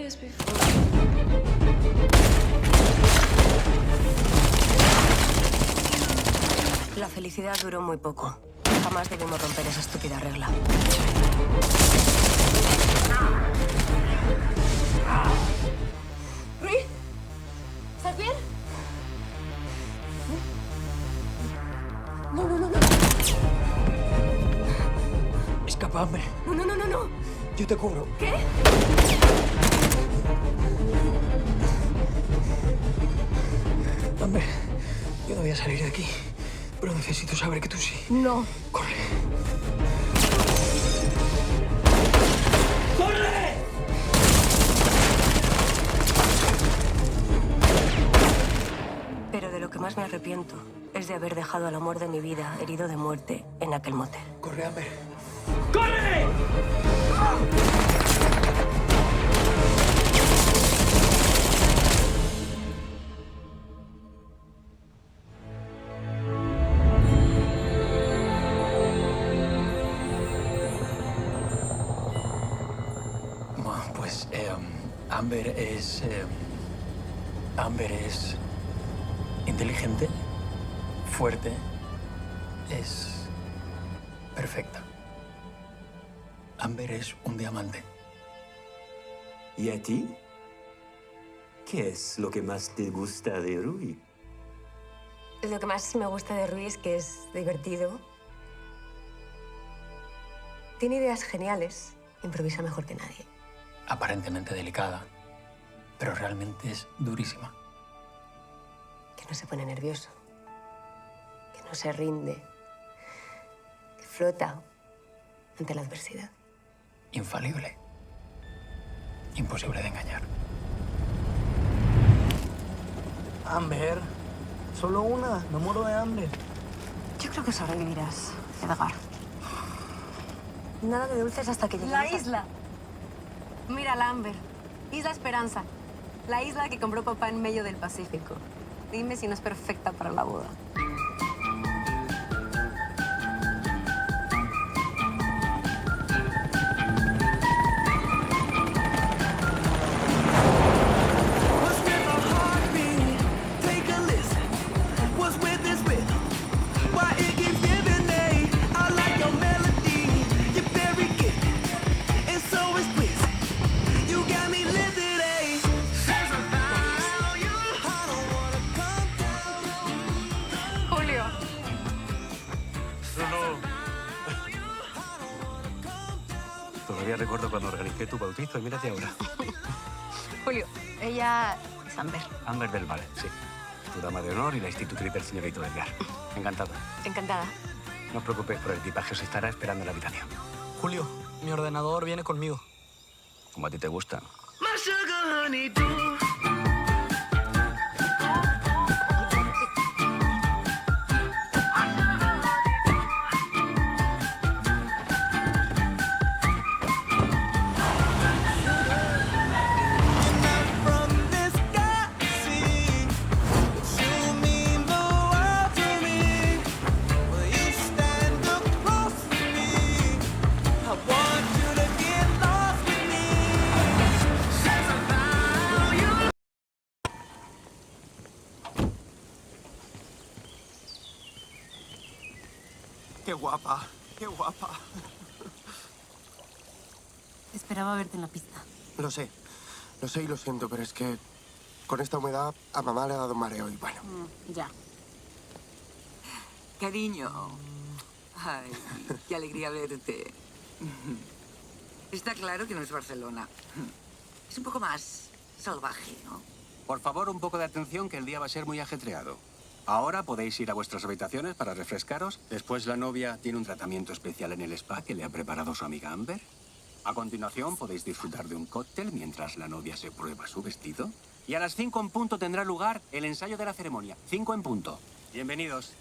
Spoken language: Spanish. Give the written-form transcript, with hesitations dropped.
this before. La felicidad duró muy poco. Jamás debimos romper esa estúpida regla. ¿Rui? ¿Estás bien? No. Escapa, Amber. No. Yo te cubro. ¿Qué? Amber, yo no voy a salir de aquí. Pero necesito saber que tú sí. No. Corre. Pero de lo que más me arrepiento es de haber dejado al amor de mi vida herido de muerte en aquel motel. Corre, Amber. Bueno, pues, Amber es inteligente, fuerte, es perfecta. Amber es un diamante. ¿Y a ti? ¿Qué es lo que más te gusta de Rui? Lo que más me gusta de Rui es que es divertido. Tiene ideas geniales. Improvisa mejor que nadie. Aparentemente delicada, pero realmente es durísima. Que no se pone nervioso. Que no se rinde. Que flota ante la adversidad. Infalible. Imposible de engañar. Amber, solo una. Me muero de hambre. Yo creo que sobrevivirás, Edgar. Nada de dulces hasta que lleguemos La isla. Mira, la Amber. Isla Esperanza. La isla que compró papá en medio del Pacífico. Dime si no es perfecta para la boda. Julio. Todavía recuerdo cuando organicé tu bautizo y mírate ahora. Julio. Ella es Amber. Amber del Valle, sí. Tu dama de honor y la institutriz del señorito Edgar. Encantado. Encantada. No os preocupéis por el equipaje, os estará esperando en la habitación. Julio, mi ordenador viene conmigo. Como a ti te gusta. Qué guapa, qué guapa. Esperaba verte en la pista. Lo sé y lo siento, pero es que con esta humedad a mamá le ha dado un mareo y bueno. Ya. Cariño. Ay, qué alegría verte. Está claro que no es Barcelona. Es un poco más salvaje, ¿no? Por favor, un poco de atención, que el día va a ser muy ajetreado. Ahora podéis ir a vuestras habitaciones para refrescaros. Después la novia tiene un tratamiento especial en el spa que le ha preparado su amiga Amber. A continuación podéis disfrutar de un cóctel mientras la novia se prueba su vestido. Y a las 5 en punto tendrá lugar el ensayo de la ceremonia. 5 en punto. Bienvenidos.